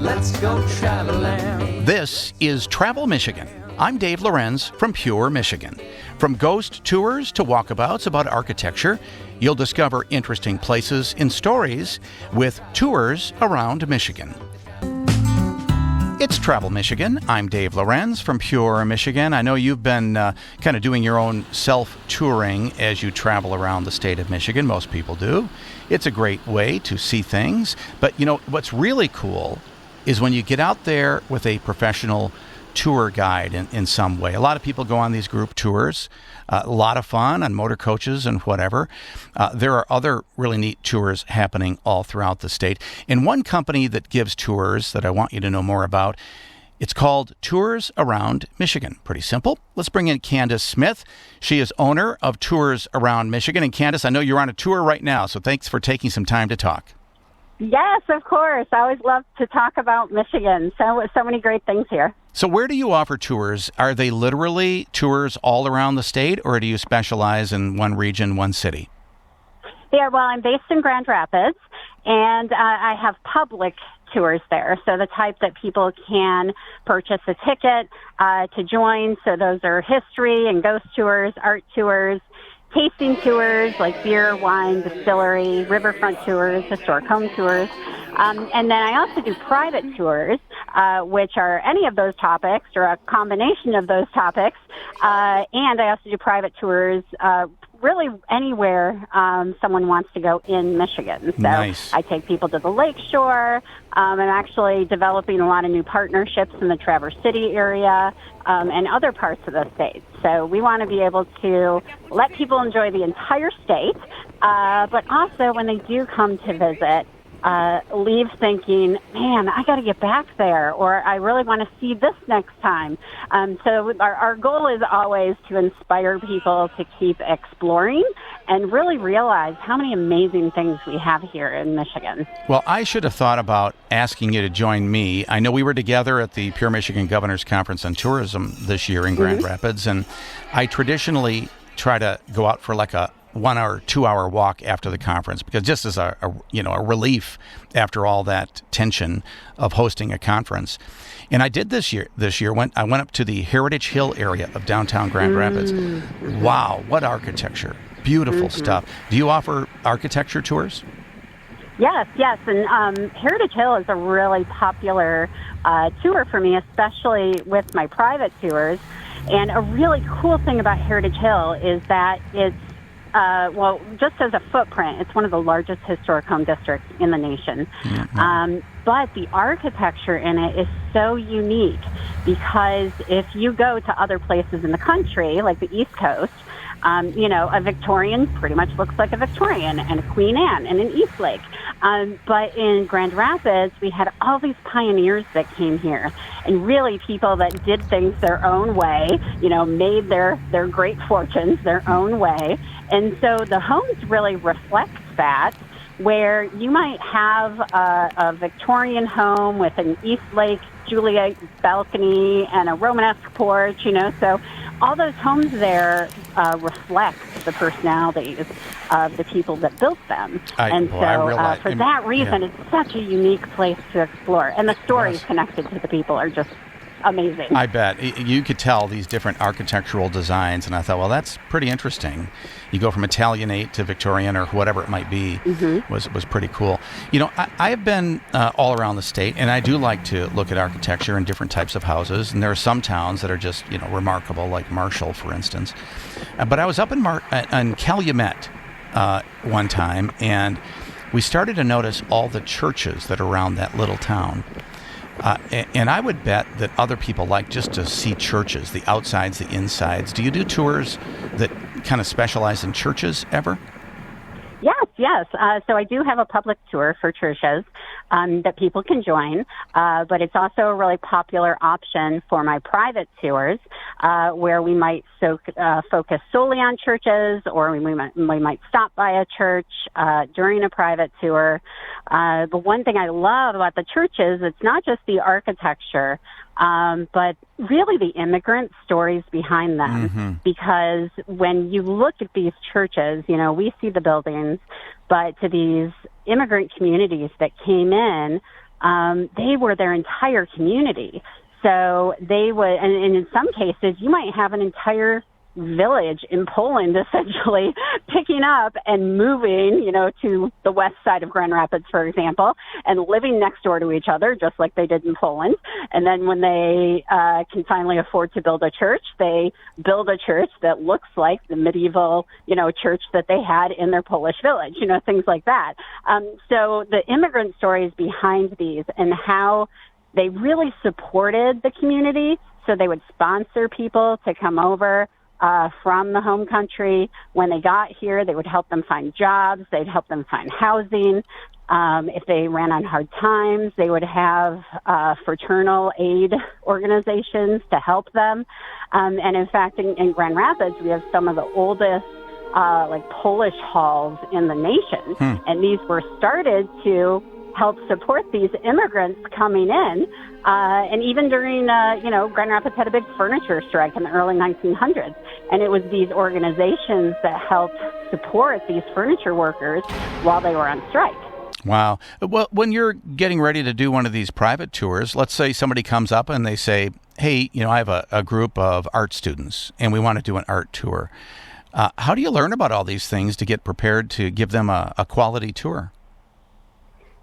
Let's go traveling. This is Travel Michigan. I'm Dave Lorenz from Pure, Michigan. From ghost tours to walkabouts about architecture, you'll discover interesting places and stories with tours around Michigan. It's Travel Michigan. I'm Dave Lorenz from Pure, Michigan. I know you've been kind of doing your own self-touring as you travel around the state of Michigan. Most people do. It's a great way to see things. But, you know, what's really cool is when you get out there with a professional tour guide in some way. A lot of people go on these group tours, a lot of fun on motor coaches and whatever. There are other really neat tours happening all throughout the state. And one company that gives tours that I want you to know more about, it's called Tours Around Michigan. Pretty simple. Let's bring in Candace Smith. She is owner of Tours Around Michigan. And Candace, I know you're on a tour right now, so thanks for taking some time to talk. Yes, of course. I always love to talk about Michigan. So many great things here. So where do you offer tours? Are they literally tours all around the state, or do you specialize in one region, one city? Yeah, well, I'm based in Grand Rapids, and I have public tours there. So the type that people can purchase a ticket to join. So those are history and ghost tours, art tours, tasting tours like beer, wine, distillery, riverfront tours, historic home tours. And then I also do private tours, which are any of those topics or a combination of those topics. And I also do private tours really anywhere someone wants to go in Michigan. So nice. I take people to the lake shore. I'm actually developing a lot of new partnerships in the Traverse City area and other parts of the state. So we want to be able to let people enjoy the entire state, but also when they do come to visit, leave thinking, man, I got to get back there, or I really want to see this next time. So our goal is always to inspire people to keep exploring and really realize how many amazing things we have here in Michigan. Well, I should have thought about asking you to join me. I know we were together at the Pure Michigan Governor's Conference on Tourism this year in Grand Rapids, and I traditionally try to go out for like a 1 hour, 2 hour walk after the conference, because just as a relief after all that tension of hosting a conference. And I did this year. I went up to the Heritage Hill area of downtown Grand Rapids. Wow, what architecture. Beautiful stuff. Do you offer architecture tours? Yes. And Heritage Hill is a really popular tour for me, especially with my private tours. And a really cool thing about Heritage Hill is that it's just as a footprint, it's one of the largest historic home districts in the nation. But the architecture in it is so unique because if you go to other places in the country, like the East Coast, a Victorian pretty much looks like a Victorian, and a Queen Anne and an Eastlake. But in Grand Rapids, we had all these pioneers that came here, and really people that did things their own way, made their great fortunes their own way. And so the homes really reflect that, where you might have a Victorian home with an Eastlake Juliet balcony and a Romanesque porch, so all those homes there reflect the personalities of the people that built them. For that reason, it's such a unique place to explore. And the stories connected to the people are just amazing. I bet. You could tell these different architectural designs, and I thought, well, that's pretty interesting. You go from Italianate to Victorian or whatever it might be, was pretty cool. I have been all around the state, and I do like to look at architecture and different types of houses, and there are some towns that are just, remarkable, like Marshall, for instance. But I was up in Calumet one time, and we started to notice all the churches that are around that little town. And I would bet that other people like just to see churches, the outsides, the insides. Do you do tours that kind of specialize in churches ever? Yes. So I do have a public tour for churches that people can join, but it's also a really popular option for my private tours where we might focus solely on churches, or we might stop by a church during a private tour. But one thing I love about the churches, it's not just the architecture, but really the immigrant stories behind them. Because when you look at these churches, we see the buildings, but to these immigrant communities that came in, they were their entire community. So they would, and in some cases, you might have an entire village in Poland essentially picking up and moving, to the west side of Grand Rapids, for example, and living next door to each other, just like they did in Poland. And then when they can finally afford to build a church, they build a church that looks like the medieval, church that they had in their Polish village, things like that. So the immigrant stories behind these and how they really supported the community. So they would sponsor people to come over from the home country. When they got here, they would help them find jobs. They'd help them find housing. If they ran on hard times, they would have fraternal aid organizations to help them. And in fact, in Grand Rapids, we have some of the oldest Polish halls in the nation. And these were started to help support these immigrants coming in. And even during, Grand Rapids had a big furniture strike in the early 1900s. And it was these organizations that helped support these furniture workers while they were on strike. Wow. Well, when you're getting ready to do one of these private tours, let's say somebody comes up and they say, hey, I have a group of art students and we want to do an art tour. How do you learn about all these things to get prepared to give them a quality tour?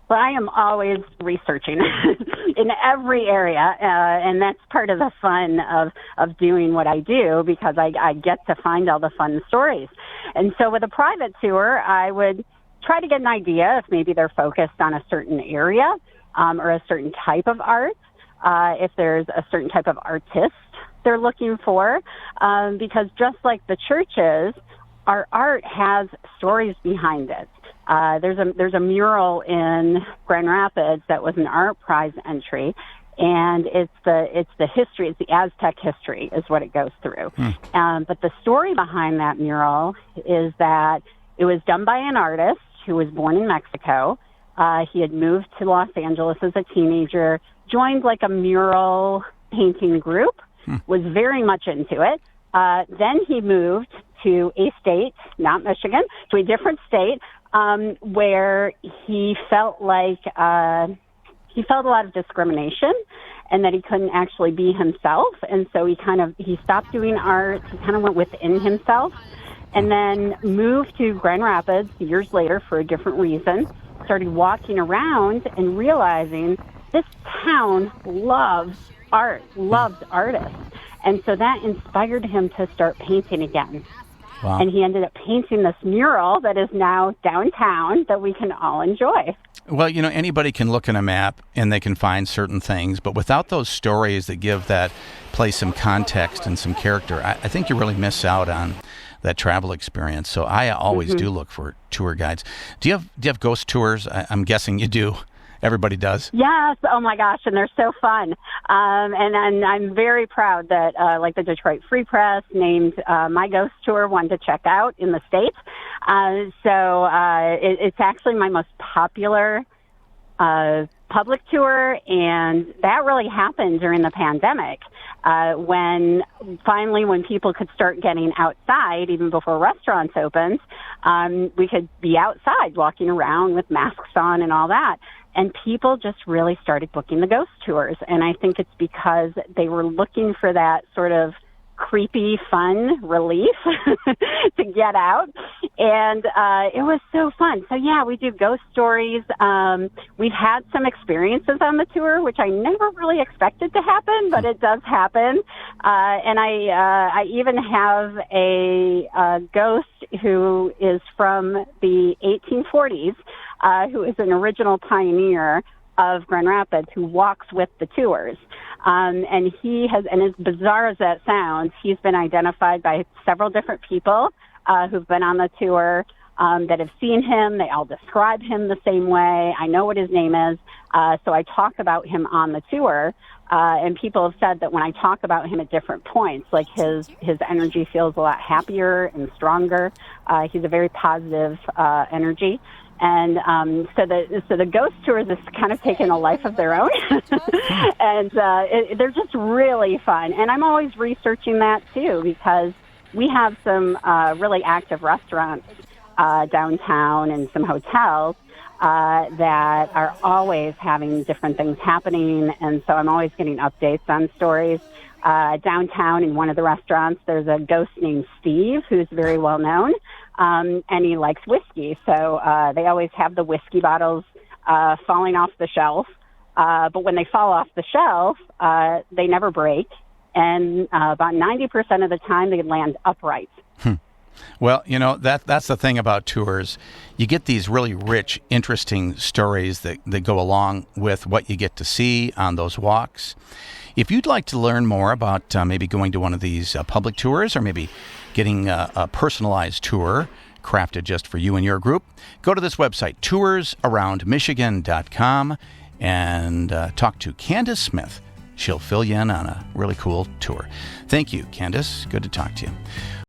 Well, I am always researching in every area, and that's part of the fun of doing what I do, because I get to find all the fun stories. And so with a private tour, I would try to get an idea if maybe they're focused on a certain area or a certain type of art, if there's a certain type of artist they're looking for, because just like the churches, our art has stories behind it. There's a mural in Grand Rapids that was an art prize entry, and it's the history, it's the Aztec history is what it goes through. But the story behind that mural is that it was done by an artist who was born in Mexico. He had moved to Los Angeles as a teenager, joined like a mural painting group, was very much into it. Then he moved to a state, not Michigan, to a different state, where he felt like he felt a lot of discrimination and that he couldn't actually be himself. And so he stopped doing art. He kind of went within himself and then moved to Grand Rapids years later for a different reason, started walking around and realizing this town loves art, loves artists. And so that inspired him to start painting again. Wow. And he ended up painting this mural that is now downtown that we can all enjoy. Well, anybody can look in a map and they can find certain things, but without those stories that give that place some context and some character, I think you really miss out on that travel experience. So I always do look for tour guides. Do you have ghost tours? I'm guessing you do. Everybody does. Yes. Oh my gosh, and they're so fun. And I'm very proud that the Detroit Free Press named my ghost tour one to check out in the States. So it's actually my most popular public tour, and that really happened during the pandemic. When people could start getting outside, even before restaurants opened, we could be outside walking around with masks on and all that. And people just really started booking the ghost tours. And I think it's because they were looking for that sort of creepy, fun relief to get out. And it was so fun. So, yeah, we do ghost stories. We've had some experiences on the tour, which I never really expected to happen, but it does happen. And I even have a ghost who is from the 1840s, who is an original pioneer of Grand Rapids, who walks with the tours. And he has, and as bizarre as that sounds, he's been identified by several different people who've been on the tour that have seen him. They all describe him the same way. I know what his name is. So I talk about him on the tour. And people have said that when I talk about him at different points, like his energy feels a lot happier and stronger. He's a very positive energy. And so the ghost tours has kind of taken a life of their own, and they're just really fun. And I'm always researching that too, because we have some really active restaurants downtown and some hotels. that are always having different things happening, and so I'm always getting updates on stories. Downtown in one of the restaurants, there's a ghost named Steve who's very well known, and he likes whiskey. So they always have the whiskey bottles falling off the shelf. But when they fall off the shelf, they never break, and about 90% of the time they land upright. Well, that's the thing about tours. You get these really rich, interesting stories that go along with what you get to see on those walks. If you'd like to learn more about maybe going to one of these public tours, or maybe getting a personalized tour crafted just for you and your group, go to this website, toursaroundmichigan.com, and talk to Candace Smith. She'll fill you in on a really cool tour. Thank you, Candace. Good to talk to you.